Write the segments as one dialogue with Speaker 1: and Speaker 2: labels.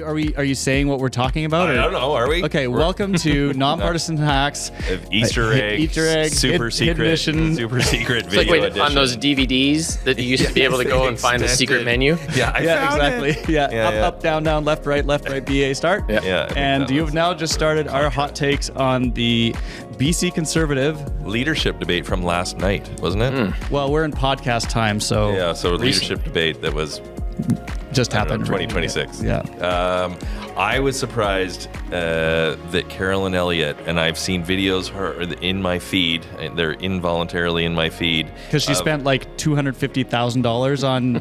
Speaker 1: Are you saying what we're talking about?
Speaker 2: I don't know. Are we?
Speaker 1: Okay. Welcome to Nonpartisan Hacks.
Speaker 2: Easter egg. Super secret
Speaker 3: It's
Speaker 2: video
Speaker 3: like
Speaker 2: edition.
Speaker 3: on those DVDs that you used to be able to go and find the secret menu.
Speaker 2: Yeah,
Speaker 1: Exactly.
Speaker 2: It.
Speaker 1: Yeah. Up, down, left, right, BA start.
Speaker 2: Yeah.
Speaker 1: And you've now just started our hot takes on the BC Conservative
Speaker 2: leadership debate from last night, wasn't it?
Speaker 1: Well, we're in podcast time, so
Speaker 2: Yeah. So leadership debate that was
Speaker 1: just happened.
Speaker 2: 2026.
Speaker 1: Yeah.
Speaker 2: I was surprised that Carolyn Elliott, and I've seen videos her in my feed. They're involuntarily in my feed
Speaker 1: Because she spent like $250,000 on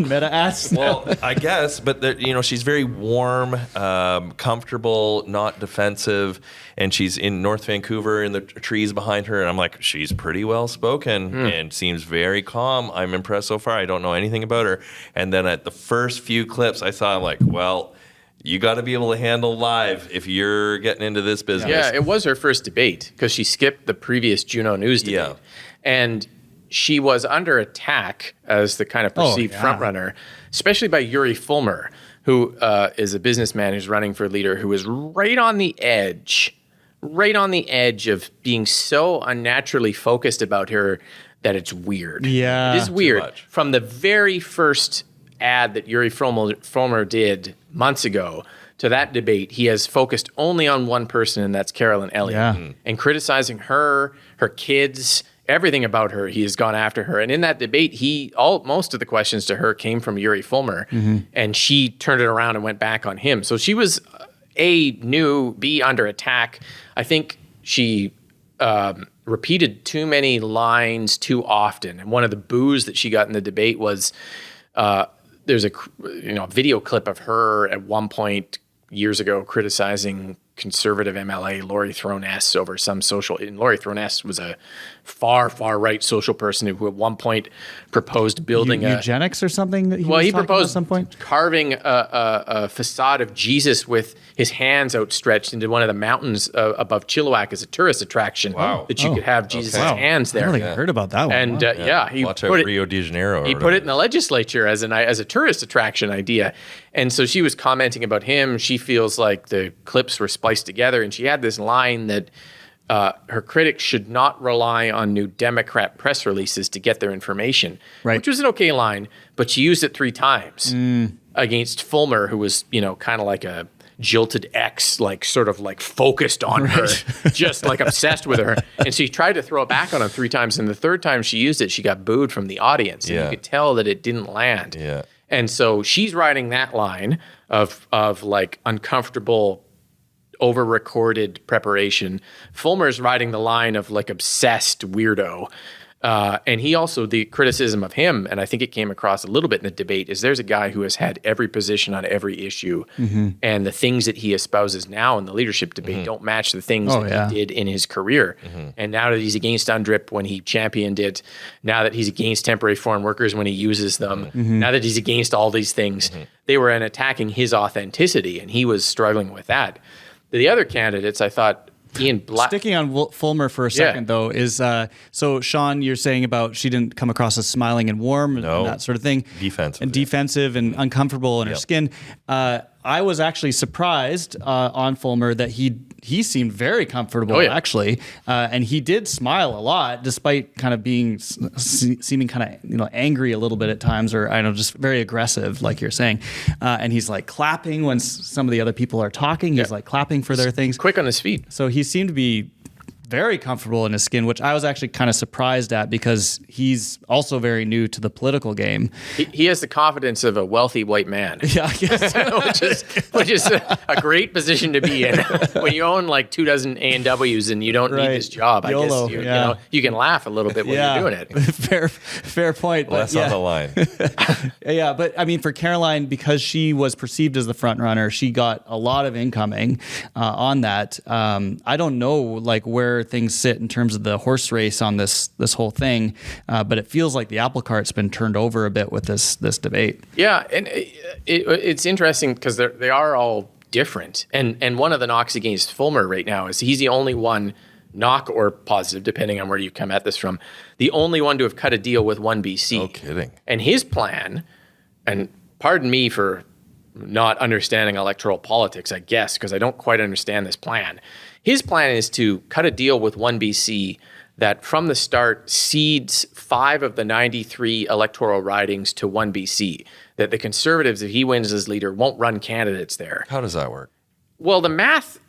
Speaker 1: Meta ads.
Speaker 2: Well, I guess, but she's very warm, comfortable, not defensive, and she's in North Vancouver in the trees behind her, and I'm like, she's pretty well spoken and seems very calm. I'm impressed so far. I don't know anything about her. And then at the first few clips I saw, I'm like, well, you got to be able to handle live if you're getting into this business.
Speaker 3: Yeah, it was her first debate because she skipped the previous Juno News debate.
Speaker 2: Yeah.
Speaker 3: And she was under attack as the kind of perceived frontrunner, especially by Yuri Fulmer, who is a businessman who's running for leader, who is right on the edge of being so unnaturally focused about her that it's weird.
Speaker 1: Yeah.
Speaker 3: It is weird.
Speaker 2: much.
Speaker 3: From the very first ad that Yuri Fulmer did months ago to that debate, he has focused only on one person, and that's Carolyn Elliott.
Speaker 1: Yeah.
Speaker 3: And criticizing her kids, everything about her, he has gone after her. And in that debate, most of the questions to her came from Yuri Fulmer, and she turned it around and went back on him. So she was new, B, under attack. I think she repeated too many lines too often. And one of the boos that she got in the debate was there's a video clip of her at one point years ago criticizing conservative MLA Lori Throness over some social. And Lori Throness was a far right social person who at one point proposed building
Speaker 1: eugenics or something. That
Speaker 3: he
Speaker 1: proposed
Speaker 3: proposed
Speaker 1: at some point
Speaker 3: carving a facade of Jesus with his hands outstretched into one of the mountains above Chilliwack as a tourist attraction.
Speaker 2: Wow.
Speaker 3: That you could have Jesus' hands
Speaker 1: I
Speaker 3: there.
Speaker 1: don't think I heard about that one.
Speaker 3: And
Speaker 1: Wow.
Speaker 3: he
Speaker 2: Watch out
Speaker 3: put it.
Speaker 2: Rio de Janeiro.
Speaker 3: He put it in the legislature as a tourist attraction idea. And so she was commenting about him. She feels like the clips were spliced together. And she had this line that her critics should not rely on New Democrat press releases to get their information,
Speaker 1: Right.
Speaker 3: which was an okay line, but she used it 3 times against Fulmer, who was, kind of like a jilted ex, like sort of like focused on her, just like obsessed with her. And she tried to throw it back on him 3 times. And the third time she used it, she got booed from the audience. And you could tell that it didn't land.
Speaker 2: Yeah.
Speaker 3: And so she's riding that line of like uncomfortable, over-recorded preparation. Fulmer's riding the line of like obsessed weirdo. And he also, the criticism of him, and I think it came across a little bit in the debate, is there's a guy who has had every position on every issue. And the things that he espouses now in the leadership debate don't match the things that he did in his career. And now that he's against UNDRIP when he championed it, now that he's against temporary foreign workers when he uses them, now that he's against all these things, they were attacking his authenticity, and he was struggling with that. The other candidates, I thought, Ian Black.
Speaker 1: Sticking on Fulmer for a second, though, is so Sean, you're saying about she didn't come across as smiling and warm and that sort of thing. Defensive and uncomfortable in her skin. I was actually surprised on Fulmer that he seemed very comfortable, actually. And he did smile a lot, despite kind of being seeming kind of angry a little bit at times, or I don't know, just very aggressive, like you're saying. And he's like clapping when some of the other people are talking. He's like clapping for their things.
Speaker 3: Quick on his feet.
Speaker 1: So he seemed to be very comfortable in his skin, which I was actually kind of surprised at because he's also very new to the political game.
Speaker 3: He has the confidence of a wealthy white man.
Speaker 1: Yeah, I guess.
Speaker 3: which is a great position to be in. When you own like 24 A&Ws and you don't need this job,
Speaker 1: YOLO,
Speaker 3: I guess you can laugh a little bit when you're doing it.
Speaker 1: Fair point.
Speaker 2: Well, that's on the line.
Speaker 1: Yeah, but I mean, for Caroline, because she was perceived as the front runner, she got a lot of incoming on that. I don't know like where things sit in terms of the horse race on this whole thing, but it feels like the apple cart's been turned over a bit with this debate.
Speaker 3: Yeah, and it's interesting because they are all different. And one of the knocks against Fulmer right now is he's the only one, knock or positive, depending on where you come at this from, the only one to have cut a deal with OneBC.
Speaker 2: No kidding.
Speaker 3: And his plan, and pardon me for not understanding electoral politics, I guess, because I don't quite understand this plan. His plan is to cut a deal with OneBC that from the start cedes 5 of the 93 electoral ridings to OneBC, that the Conservatives, if he wins as leader, won't run candidates there.
Speaker 2: How does that work?
Speaker 3: Well, the math,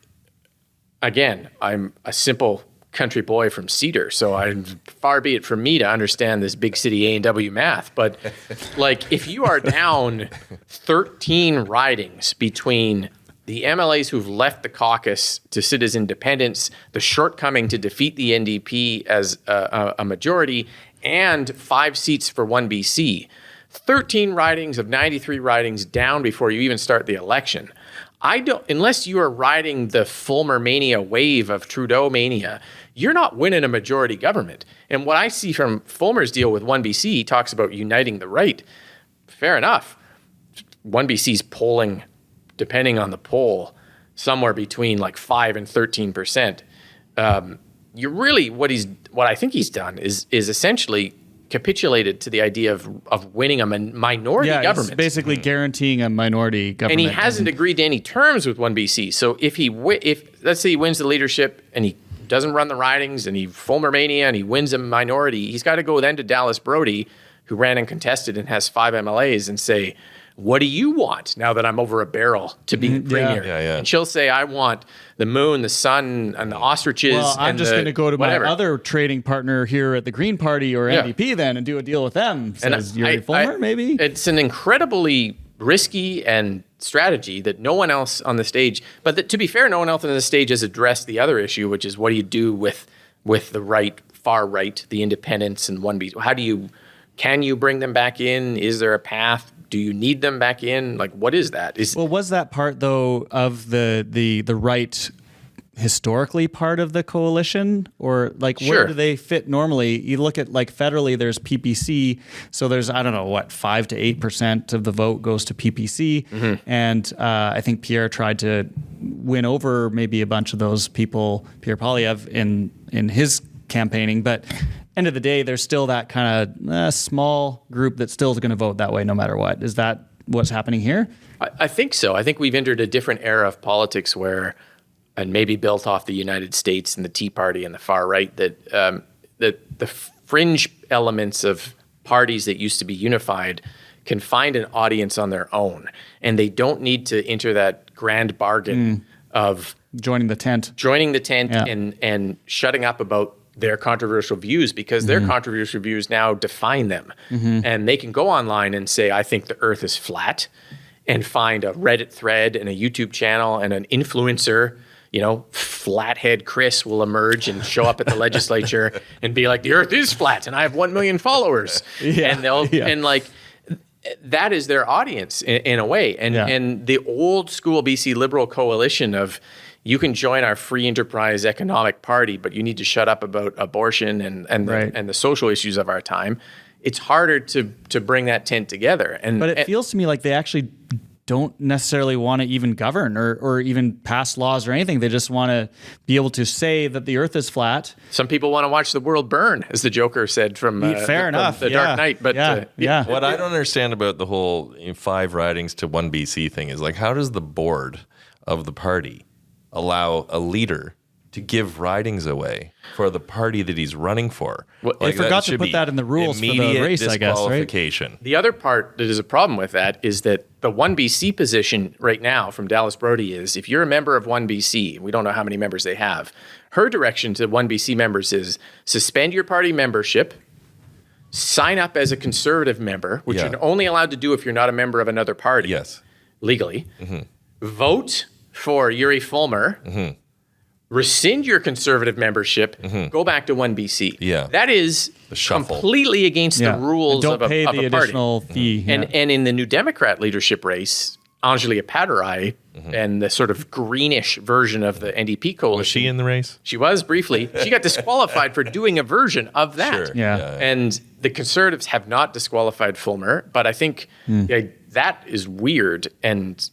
Speaker 3: again, I'm a simple country boy from Cedar, so far be it from me to understand this big city A&W math, but like if you are down 13 ridings between the MLAs who've left the caucus to sit as independents, the shortcoming to defeat the NDP as a majority, and 5 seats for OneBC. 13 ridings of 93 ridings down before you even start the election. Unless you are riding the Fulmer mania wave of Trudeau mania, you're not winning a majority government. And what I see from Fulmer's deal with OneBC, he talks about uniting the right. Fair enough. OneBC's polling, depending on the poll, somewhere between like 5 and 13%. You really, what I think he's done is essentially capitulated to the idea of winning a minority government.
Speaker 1: He's basically guaranteeing a minority government.
Speaker 3: And he hasn't agreed to any terms with OneBC. So if let's say he wins the leadership and he doesn't run the ridings and he Fulmer mania and he wins a minority, he's got to go then to Dallas Brody, who ran and contested and has 5 MLAs, and say, what do you want now that I'm over a barrel to be premier?
Speaker 2: Yeah.
Speaker 3: And she'll say, I want the moon, the sun, and the ostriches.
Speaker 1: Well, I'm just going to go to
Speaker 3: whatever.
Speaker 1: my other trading partner here at the Green Party or NDP then and do a deal with them, says Yuri Fulmer, maybe?
Speaker 3: It's an incredibly risky and strategy that no one else on the stage, but to be fair, no one else on the stage has addressed the other issue, which is what do you do with the right, far right, the independents and OneBC? Can you bring them back in? Is there a path? Do you need them back in? Like, what is that?
Speaker 1: Was that part though of the right historically part of the coalition, or like where do they fit normally? You look at like federally, there's PPC, so there's 5 to 8% of the vote goes to PPC, and I think Pierre tried to win over maybe a bunch of those people, Pierre Poilievre, in his campaigning, but end of the day, there's still that kind of small group that still is going to vote that way no matter what. Is that what's happening here?
Speaker 3: I think so. I think we've entered a different era of politics where, and maybe built off the United States and the Tea Party and the far right, that the fringe elements of parties that used to be unified can find an audience on their own, and they don't need to enter that grand bargain of
Speaker 1: joining the tent
Speaker 3: and shutting up about their controversial views, because their controversial views now define them. And they can go online and say, I think the earth is flat, and find a Reddit thread and a YouTube channel and an influencer, Flathead Chris will emerge and show up at the legislature and be like, the earth is flat and I have 1 million followers. And like, that is their audience in a way. And the old school BC Liberal coalition of, you can join our free enterprise economic party, but you need to shut up about abortion and the social issues of our time. It's harder to bring that tent together.
Speaker 1: But it feels to me like they actually don't necessarily want to even govern or even pass laws or anything. They just want to be able to say that the earth is flat.
Speaker 3: Some people want to watch the world burn, as the Joker said from The Dark Knight. But
Speaker 2: what I don't understand about the whole 5 ridings to OneBC thing is, like, how does the board of the party allow a leader to give ridings away for the party that he's running for?
Speaker 1: Well, they forgot to put that in the rules for the race, I guess, right?
Speaker 3: The other part that is a problem with that is that the OneBC position right now from Dallas Brody is, if you're a member of OneBC, we don't know how many members they have, her direction to OneBC members is suspend your party membership, sign up as a conservative member, which you're only allowed to do if you're not a member of another party legally, vote for Yuri Fulmer, rescind your conservative membership, go back to OneBC. That is completely against the rules of a party.
Speaker 1: Don't pay the additional fee.
Speaker 3: And in the New Democrat leadership race, Anjali Appadurai and the sort of greenish version of the NDP coalition.
Speaker 2: Was she in the race?
Speaker 3: She was briefly. She got disqualified for doing a version of that.
Speaker 2: Sure.
Speaker 3: And the Conservatives have not disqualified Fulmer, but I think that is weird, and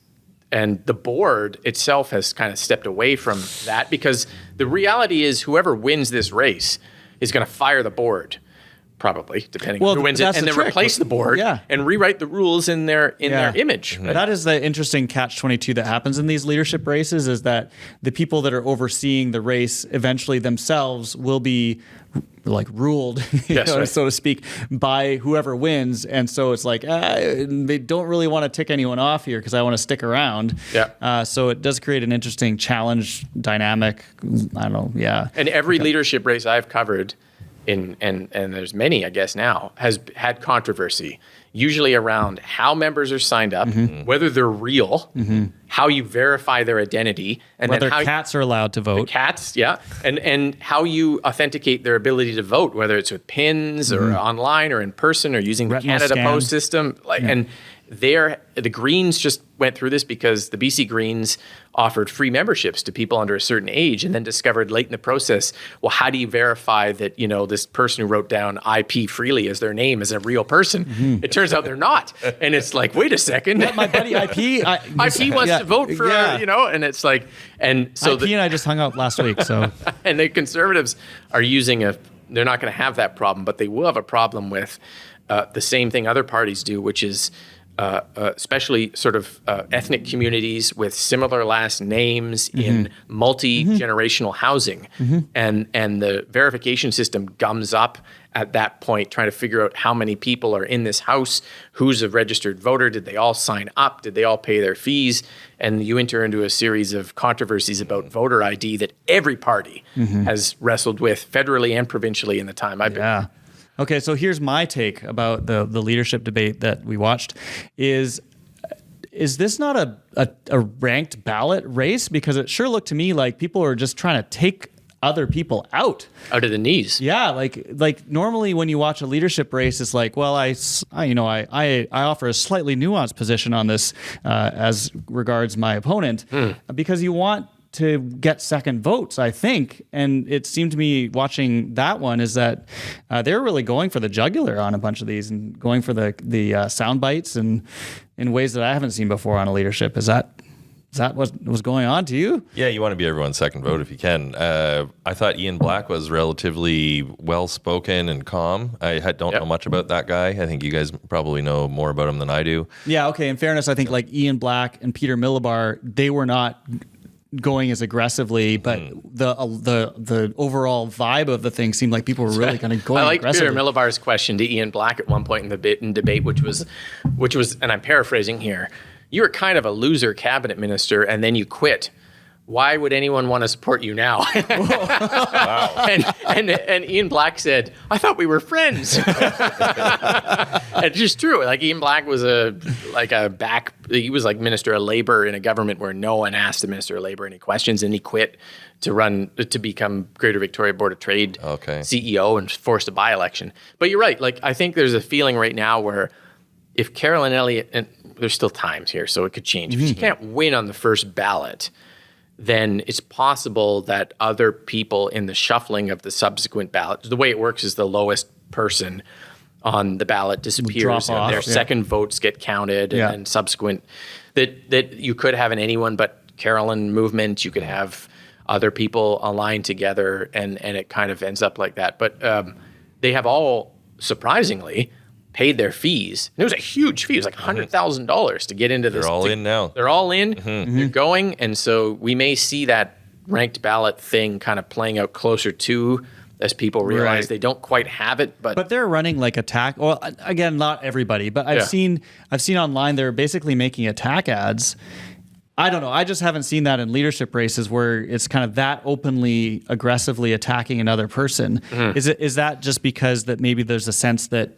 Speaker 3: the board itself has kind of stepped away from that, because the reality is whoever wins this race is going to fire the board. probably, depending on who wins it, and then replace the board and rewrite the rules in their image.
Speaker 1: Right? That is the interesting catch-22 that happens in these leadership races, is that the people that are overseeing the race eventually themselves will be like ruled, so to speak, by whoever wins. And so it's like, they don't really want to tick anyone off here because I want to stick around. Yeah. So it does create an interesting challenge dynamic. I don't know. Yeah.
Speaker 3: And every leadership race I've covered, and there's many, I guess now, has had controversy, usually around how members are signed up, whether they're real, how you verify their identity, and
Speaker 1: whether
Speaker 3: then how
Speaker 1: cats are allowed to vote.
Speaker 3: Cats, and how you authenticate their ability to vote, whether it's with pins or online or in person or using the Canada Post system. And the Greens just went through this because the BC Greens offered free memberships to people under a certain age, and then discovered late in the process, well, how do you verify that, this person who wrote down IP Freely as their name is a real person? It turns out they're not. And it's like, wait a second.
Speaker 1: My buddy IP
Speaker 3: IP wants to vote for, and it's like, and so
Speaker 1: IP and I just hung out last week, so.
Speaker 3: And the Conservatives are they're not going to have that problem, but they will have a problem with the same thing other parties do, which is, especially sort of ethnic communities with similar last names in multi-generational housing. And the verification system gums up at that point, trying to figure out how many people are in this house, who's a registered voter, did they all sign up, did they all pay their fees? And you enter into a series of controversies about voter ID that every party has wrestled with federally and provincially in the time I've been.
Speaker 1: Yeah. Okay, so here's my take about the leadership debate that we watched. Is this not a ranked ballot race? Because it sure looked to me like people are just trying to take other people out
Speaker 3: of the knees.
Speaker 1: Yeah, like normally when you watch a leadership race, it's like, well, I offer a slightly nuanced position on this as regards my opponent, because you want to get second votes, I think. And it seemed to me watching that one is that they're really going for the jugular on a bunch of these and going for the sound bites and in ways that I haven't seen before on a leadership. Is that what was going on to you?
Speaker 2: Yeah, you want to be everyone's second vote if you can. I thought Ian Black was relatively well-spoken and calm. I don't know much about that guy. I think you guys probably know more about him than I do.
Speaker 1: Yeah, okay. In fairness, I think like Ian Black and Peter Milobar, they were not going as aggressily, but the overall vibe of the thing seemed like people were really kind of going aggressively.
Speaker 3: I like Peter Milobar's question to Ian Black at one point in the debate, which was, and I'm paraphrasing here, you were kind of a loser cabinet minister and then you quit. Why would anyone want to support you now? Wow. And Ian Black said, I thought we were friends. It's just true. Like Ian Black was he was like Minister of Labor in a government where no one asked the Minister of Labor any questions, and he quit to become Greater Victoria Board of Trade CEO and forced a by-election. But you're right. Like I think there's a feeling right now where if Carolyn Elliott, and there's still times here, so it could change. If she can't win on the first ballot, then it's possible that other people in the shuffling of the subsequent ballot, the way it works is the lowest person on the ballot disappears and their second votes get counted and then subsequent, that you could have an anyone but Carolyn movement, you could have other people aligned together and it kind of ends up like that. But they have all, surprisingly, paid their fees. And it was a huge fee. It was like $100,000 to get into this.
Speaker 2: They're all in now.
Speaker 3: They're all in. They're going. And so we may see that ranked ballot thing kind of playing out closer to as people realize they don't quite have it. But
Speaker 1: they're running like attack. Well, again, not everybody, but I've seen online they're basically making attack ads. I don't know. I just haven't seen that in leadership races where it's kind of that openly, aggressively attacking another person. Is that just because that maybe there's a sense that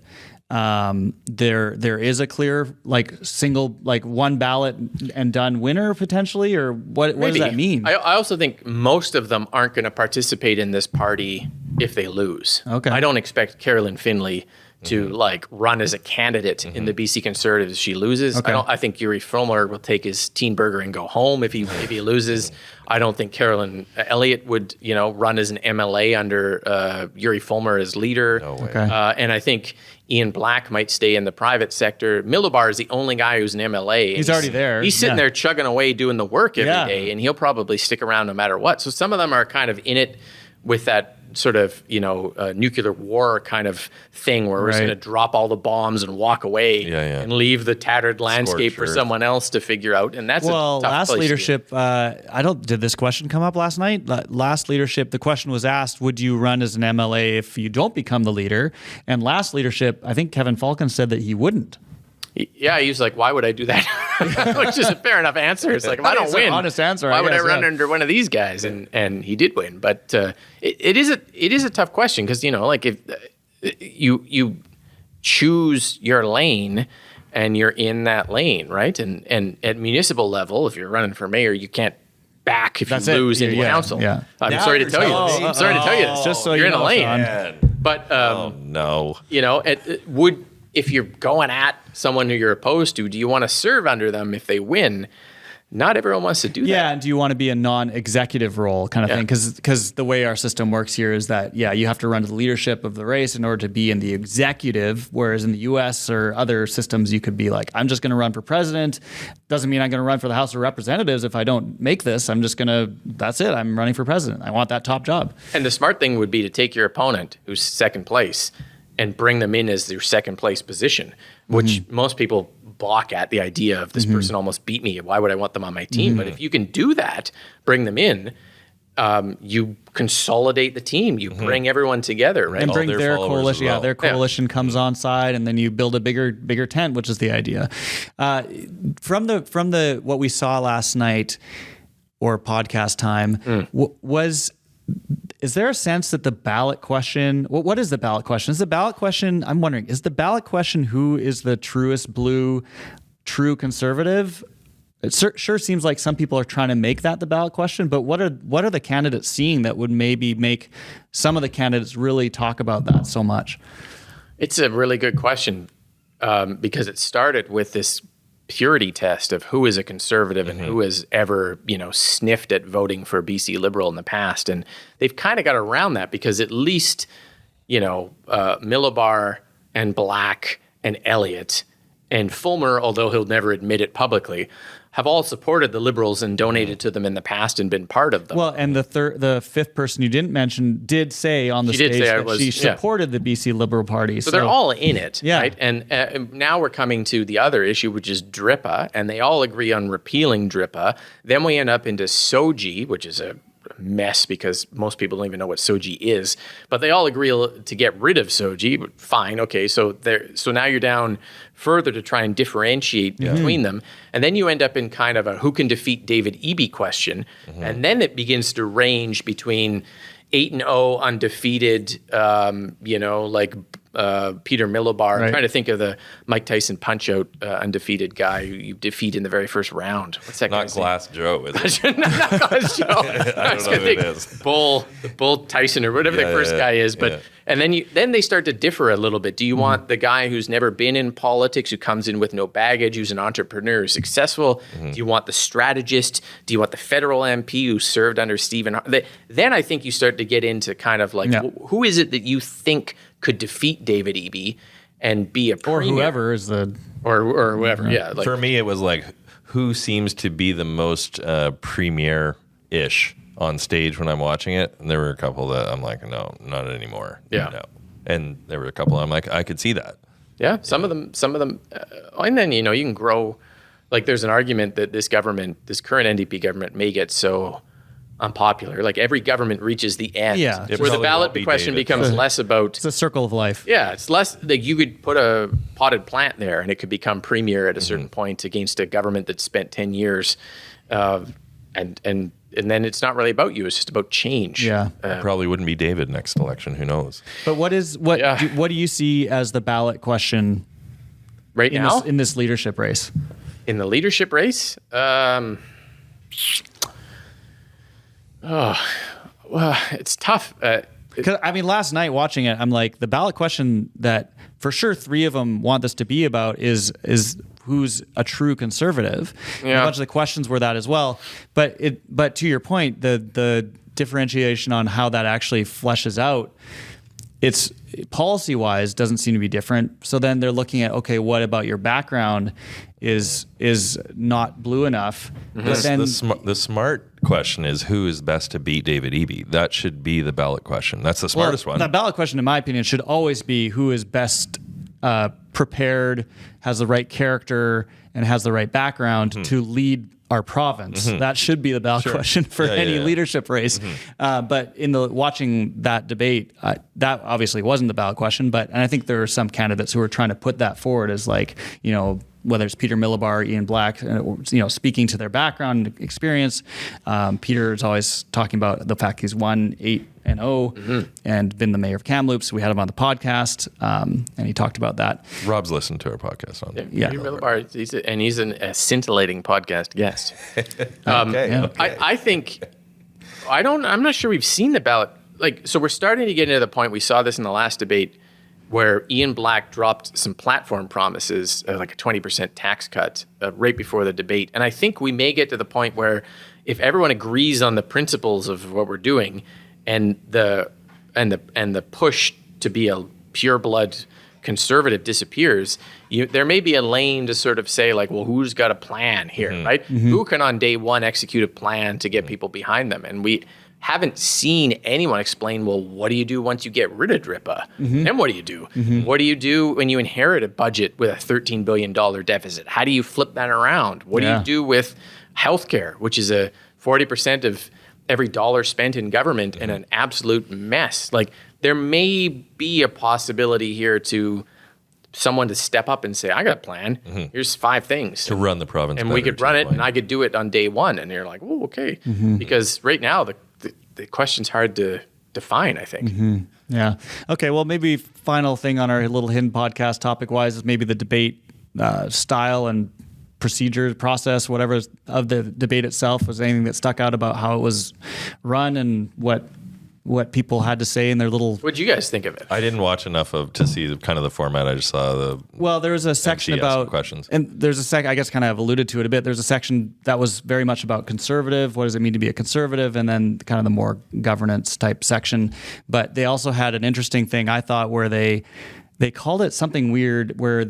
Speaker 1: there is a clear single one ballot and done winner potentially, or what does that mean?
Speaker 3: I also think most of them aren't going to participate in this party if they lose. Okay, I don't expect Carolyn Finlay to run as a candidate in the BC Conservatives if she loses. Okay. I think Yuri Fulmer will take his teen burger and go home if he loses. I don't think Carolyn Elliott would run as an MLA under Yuri Fulmer as leader. No way. Okay. And I think Ian Black might stay in the private sector. Milobar is the only guy who's an MLA.
Speaker 1: He's already there.
Speaker 3: He's sitting there chugging away doing the work every day, and he'll probably stick around no matter what. So some of them are kind of in it with that sort of, nuclear war kind of thing where we're just going to drop all the bombs and walk away and leave the tattered landscape for someone else to figure out. And that's a tough
Speaker 1: last
Speaker 3: place
Speaker 1: leadership, did this question come up last night? Last leadership, the question was asked, would you run as an MLA if you don't become the leader? And last leadership, I think Kevin Falcon said that he wouldn't.
Speaker 3: Yeah, he was like, why would I do that? Which is a fair enough answer. It's like, if I don't win,
Speaker 1: honest answer,
Speaker 3: why would I run under one of these guys? And he did win. But it is a tough question because, like if you choose your lane and you're in that lane, right? And at municipal level, if you're running for mayor, you can't back if you lose in council.
Speaker 1: Yeah.
Speaker 3: I'm sorry to tell you this. I'm sorry to tell you this.
Speaker 1: Just so
Speaker 3: you're
Speaker 1: in
Speaker 3: a lane.
Speaker 2: Man.
Speaker 3: But,
Speaker 2: no.
Speaker 3: If you're going at someone who you're opposed to, do you want to serve under them if they win? Not everyone wants to do that.
Speaker 1: Yeah, and do you want to be a non-executive role kind of thing? Because the way our system works here is that, you have to run to the leadership of the race in order to be in the executive, whereas in the U.S. or other systems, you could be like, I'm just going to run for president. Doesn't mean I'm going to run for the House of Representatives if I don't make this. I'm just going to, that's it. I'm running for president. I want that top job.
Speaker 3: And the smart thing would be to take your opponent, who's second place, and bring them in as their second place position, which most people balk at the idea of this person almost beat me. Why would I want them on my team? But if you can do that, bring them in, you consolidate the team, you bring everyone together, right?
Speaker 1: And bring their coalition.
Speaker 2: Well.
Speaker 1: Their coalition comes on side, and then you build a bigger tent, which is the idea. From the what we saw last night, or podcast time, is there a sense that the ballot question, what is the ballot question? Is the ballot question, I'm wondering, is the ballot question who is the truest blue, true conservative? It sure seems like some people are trying to make that the ballot question, but what are the candidates seeing that would maybe make some of the candidates really talk about that so much?
Speaker 3: It's a really good question because it started with this purity test of who is a conservative and who has ever, sniffed at voting for BC Liberal in the past. And they've kind of got around that because at least, Milobar and Black and Elliott and Fulmer, although he'll never admit it publicly, have all supported the Liberals and donated to them in the past and been part of them.
Speaker 1: Well, and the fifth person you didn't mention did say on the stage that she supported the BC Liberal Party.
Speaker 3: So they're all in it, right? And now we're coming to the other issue, which is DRIPA, and they all agree on repealing DRIPA. Then we end up into SOGI, which is a mess because most people don't even know what SOGI is, but they all agree to get rid of SOGI. Fine, okay, so now you're down further to try and differentiate between them, and then you end up in kind of a who can defeat David Eby question, and then it begins to range between 8-0 undefeated, Peter Milobar.
Speaker 1: Right.
Speaker 3: I'm trying to think of the Mike Tyson Punch-Out undefeated guy who you defeat in the very first round. What's that guy's name?
Speaker 2: Not Glass Joe, is it?
Speaker 3: Not Glass Joe.
Speaker 2: I don't know who it is.
Speaker 3: Bull Tyson or whatever the first guy is. But and then they start to differ a little bit. Do you want the guy who's never been in politics, who comes in with no baggage, who's an entrepreneur, who's successful? Do you want the strategist? Do you want the federal MP who served under Stephen? Then I think you start to get into kind of like, who is it that you think could defeat David Eby and be a premier?
Speaker 1: Or whoever is the...
Speaker 3: Or whoever, like,
Speaker 2: for me, it was like, who seems to be the most premier-ish on stage when I'm watching it? And there were a couple that I'm like, no, not anymore.
Speaker 3: Yeah.
Speaker 2: No. And there were a couple I'm like, I could see that.
Speaker 3: Yeah, some of them, and then, you can grow. Like, there's an argument that this current NDP government may get so unpopular. Like, every government reaches the end.
Speaker 1: Yeah.
Speaker 3: Where the ballot question becomes less about...
Speaker 1: It's a circle of life.
Speaker 3: Yeah, it's less... Like, you could put a potted plant there and it could become premier at a certain point against a government that spent 10 years. And then it's not really about you. It's just about change.
Speaker 1: Yeah.
Speaker 2: Probably wouldn't be David next election. Who knows?
Speaker 1: But what do you see as the ballot question
Speaker 3: right now?
Speaker 1: In this leadership race?
Speaker 3: In the leadership race? It's tough.
Speaker 1: Because last night watching it, I'm like, the ballot question that for sure three of them want this to be about is who's a true conservative. Yeah. A bunch of the questions were that as well. But to your point, the differentiation on how that actually fleshes out, it's policy-wise doesn't seem to be different. So then they're looking at, okay, what about your background is not blue enough? But then
Speaker 2: the smart question is, who is best to beat David Eby? That should be the ballot question. That's the smartest one.
Speaker 1: The ballot question, in my opinion, should always be who is best prepared, has the right character, and has the right background to lead our province. That should be the ballot question for any leadership race. But in watching that debate, that obviously wasn't the ballot question. And I think there are some candidates who are trying to put that forward as like, whether it's Peter Milobar, Ian Black, speaking to their background and experience. Peter's always talking about the fact he's won 8-0 and been the mayor of Kamloops. We had him on the podcast, and he talked about that.
Speaker 2: Rob's listened to our podcast on
Speaker 3: Peter Milobar, he's a scintillating podcast guest. I think I'm not sure we've seen the ballot. So we're starting to get into the point. We saw this in the last debate, where Ian Black dropped some platform promises, like a 20% tax cut right before the debate. And I think we may get to the point where if everyone agrees on the principles of what we're doing and the push to be a pure blood conservative disappears, there may be a lane to sort of say like, well, who's got a plan here, right? Who can on day one execute a plan to get people behind them? And we haven't seen anyone explain, well, what do you do once you get rid of DRIPA? Then what do you do? What do you do when you inherit a budget with a $13 billion deficit? How do you flip that around? What do you do with healthcare, which is a 40% of every dollar spent in government and an absolute mess? Like, there may be a possibility here to someone to step up and say, I got a plan. Here's 5 things.
Speaker 2: To run the province.
Speaker 3: And we could run it, and I could do it on day one. And you're like, oh, okay. Because right now, the question's hard to define, I think.
Speaker 1: Yeah. Okay, well, maybe final thing on our little hidden podcast topic-wise is maybe the debate style and procedure, process, whatever of the debate itself. Was anything that stuck out about how it was run and what people had to say in their little...
Speaker 3: What'd you guys think of it?
Speaker 2: I didn't watch enough to see kind of the format. I just saw
Speaker 1: there was a section about
Speaker 2: questions,
Speaker 1: and there's a I guess kind of alluded to it a bit. There's a section that was very much about conservative. What does it mean to be a conservative? And then kind of the more governance type section. But they also had an interesting thing, I thought, where they called it something weird, where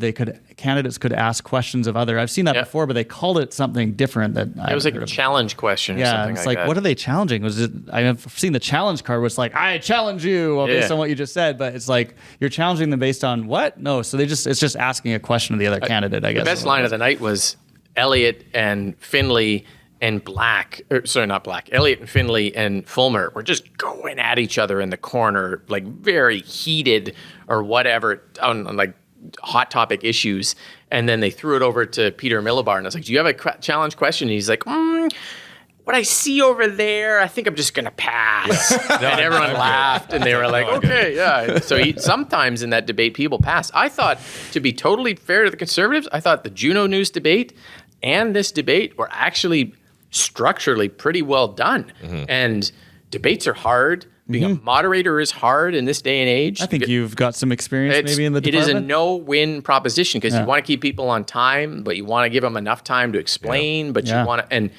Speaker 1: candidates could ask questions of other. I've seen that before, but they called it something different. It
Speaker 3: was like a challenge question. Or something
Speaker 1: it's
Speaker 3: like that.
Speaker 1: What are they challenging? Was it? I've seen the challenge card where it's like, I challenge you based on what you just said, but it's like you're challenging them based on what? No, so it's just asking a question of the other candidate. I guess
Speaker 3: the best line of the night was Elliott and Finley and Elliott and Finley and Fulmer were just going at each other in the corner, like very heated or whatever on like hot topic issues. And then they threw it over to Peter Milobar, and I was like, do you have a challenge question? And he's like, what I see over there, I think I'm just going to pass. And everyone laughed, and they were like, okay, yeah. So sometimes in that debate, people pass. I thought, to be totally fair to the Conservatives, I thought the Juno News debate and this debate were actually structurally pretty well done. And debates are hard. Being a moderator is hard in this day and age.
Speaker 1: I think you've got some experience maybe in the department.
Speaker 3: It is a no-win proposition because you want to keep people on time, but you want to give them enough time to explain, but you want to... And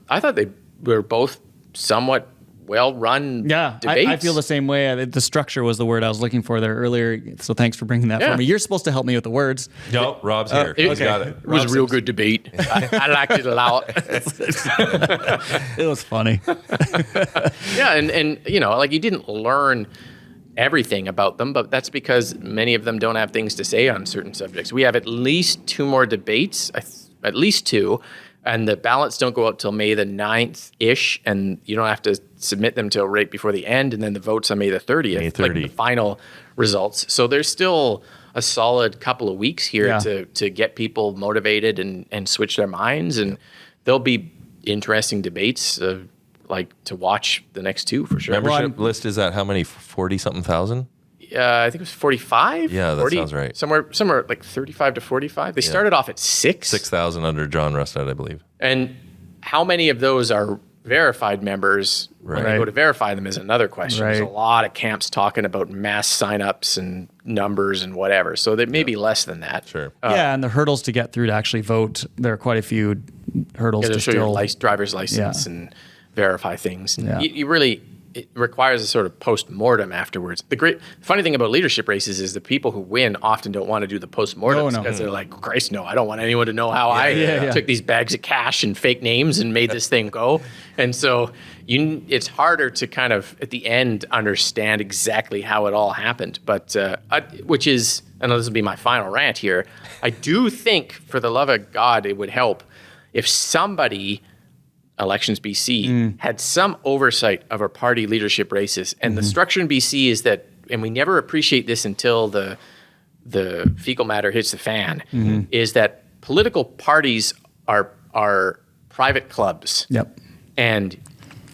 Speaker 3: I thought they were both somewhat well-run debates.
Speaker 1: I feel the same way. The structure was the word I was looking for there earlier, so thanks for bringing that for me. You're supposed to help me with the words.
Speaker 2: No, Rob's here. He's got it.
Speaker 3: It was a real good debate. I liked it a lot.
Speaker 1: It was funny.
Speaker 3: And you didn't learn everything about them, but that's because many of them don't have things to say on certain subjects. We have at least 2 more debates, at least 2, and the ballots don't go out till May the 9th-ish, and you don't have to submit them till right before the end, and then the votes on May the 30th,
Speaker 2: May 30.
Speaker 3: like the final results. So there's still a solid couple of weeks here to get people motivated and switch their minds, and there'll be interesting debates to watch the next 2 for sure.
Speaker 2: Membership list is at how many? 40-something thousand?
Speaker 3: I think it was 45.
Speaker 2: Yeah, that
Speaker 3: 40,
Speaker 2: sounds right.
Speaker 3: Somewhere like 35 to 45. They started off at 6,000
Speaker 2: under John Rustad, I believe.
Speaker 3: And how many of those are verified members? When they go to verify them is another question. There's a lot of camps talking about mass signups and numbers and whatever. So there may be less than that.
Speaker 2: Sure.
Speaker 1: And the hurdles to get through to actually vote, there are quite a few hurdles to
Speaker 3: show
Speaker 1: still...
Speaker 3: your driver's license and verify things. And you really... it requires a sort of post-mortem afterwards. The funny thing about leadership races is the people who win often don't want to do the post-mortems because they're like, Christ, no, I don't want anyone to know how I took these bags of cash and fake names and made this thing go. And so it's harder to kind of, at the end, understand exactly how it all happened. But which is, I know this will be my final rant here, I do think, for the love of God, it would help if somebody... Elections BC had some oversight of our party leadership races. And the structure in BC is that, and we never appreciate this until the fecal matter hits the fan, is that political parties are private clubs.
Speaker 1: Yep.
Speaker 3: And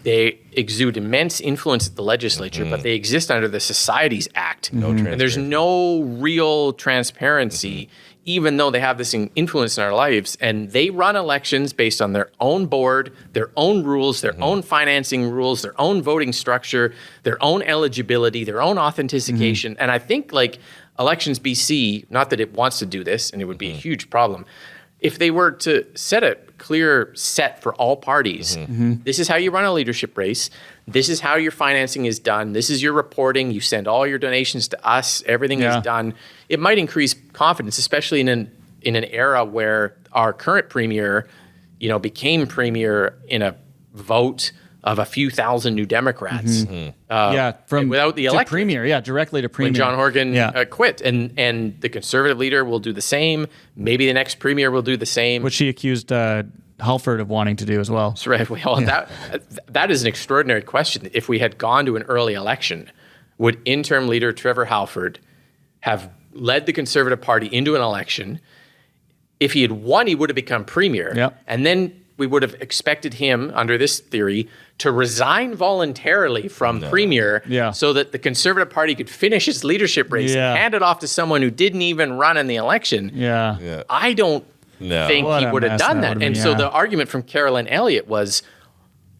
Speaker 3: they exude immense influence at the legislature, but they exist under the Societies Act. And there's no real transparency, even though they have this influence in our lives. And they run elections based on their own board, their own rules, their own financing rules, their own voting structure, their own eligibility, their own authentication. And I think like Elections BC, not that it wants to do this, and it would be a huge problem, if they were to set a clear set for all parties, this is how you run a leadership race, this is how your financing is done, this is your reporting, you send all your donations to us, everything is done, it might increase confidence, especially in an era where our current premier, became premier in a vote of a few thousand New Democrats.
Speaker 1: From
Speaker 3: without the election.
Speaker 1: Premier, directly to premier.
Speaker 3: When John Horgan quit. And the Conservative leader will do the same. Maybe the next premier will do the same.
Speaker 1: Which he accused Halford of wanting to do as well.
Speaker 3: That's right. Well, that is an extraordinary question. If we had gone to an early election, would interim leader Trevor Halford have led the Conservative Party into an election? If he had won, he would have become premier.
Speaker 1: Yep.
Speaker 3: And then we would have expected him, under this theory, to resign voluntarily from premier so that the Conservative Party could finish its leadership race and hand it off to someone who didn't even run in the election. I don't think he would have done that. And so the argument from Carolyn Elliott was,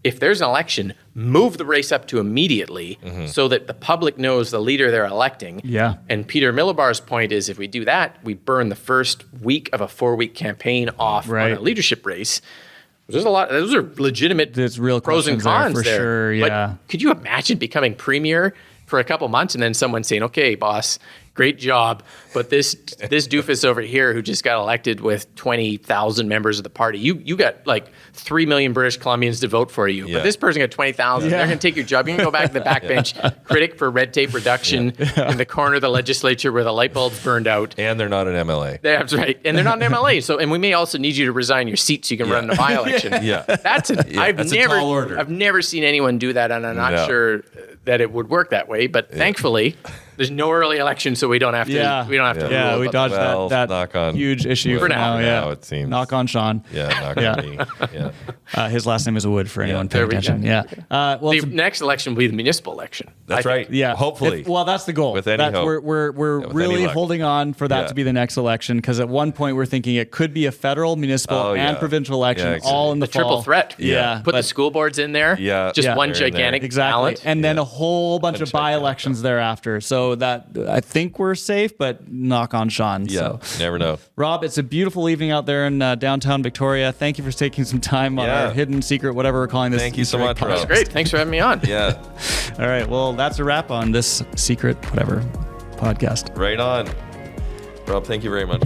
Speaker 3: if there's an election, move the race up to immediately so that the public knows the leader they're electing. And Peter Milobar's point is, if we do that, we burn the first week of a 4-week campaign off on a leadership race. There's a lot. Those are legitimate
Speaker 1: real
Speaker 3: pros and cons
Speaker 1: for
Speaker 3: there.
Speaker 1: Sure,
Speaker 3: But could you imagine becoming premier for a couple months and then someone saying, "Okay, boss, great job, but this doofus over here who just got elected with 20,000 members of the party, you got like 3 million British Columbians to vote for you, but this person got 20,000. They're going to take your job. You're going to go back to the backbench, critic for red tape reduction in the corner of the legislature where the light bulb's burned out.
Speaker 2: And they're not an MLA.
Speaker 3: That's right. And they're not an MLA. So, and we may also need you to resign your seat so you can run in a by-election.
Speaker 2: That's
Speaker 3: a tall
Speaker 2: order.
Speaker 3: I've never seen anyone do that, and I'm not sure that it would work that way. But thankfully, there's no early election, so we don't have to. We don't have to.
Speaker 1: We dodged that huge issue
Speaker 3: for now.
Speaker 2: Now it seems.
Speaker 1: Knock on Sean.
Speaker 2: Knock on me.
Speaker 1: His last name is Wood for anyone paying attention. Well,
Speaker 3: the next election will be the municipal election.
Speaker 2: That's right.
Speaker 1: Yeah.
Speaker 2: Hopefully.
Speaker 1: That's the goal.
Speaker 2: With any hope.
Speaker 1: We're really holding on for that to be the next election, because at one point we're thinking it could be a federal, municipal, and provincial election all in the fall.
Speaker 3: Triple threat.
Speaker 1: Put
Speaker 3: the school boards in there. Just one gigantic ballot.
Speaker 1: And then a whole bunch of by-elections thereafter. So that I think we're safe, but knock on Sean.
Speaker 2: Never know.
Speaker 1: Rob, it's a beautiful evening out there in downtown Victoria. Thank you for taking some time on our hidden secret, whatever we're calling this.
Speaker 2: Thank you so much, Rob.
Speaker 3: That's great. Thanks for having me on.
Speaker 1: All right. Well, that's a wrap on this secret, whatever, podcast.
Speaker 2: Right on. Rob, thank you very much.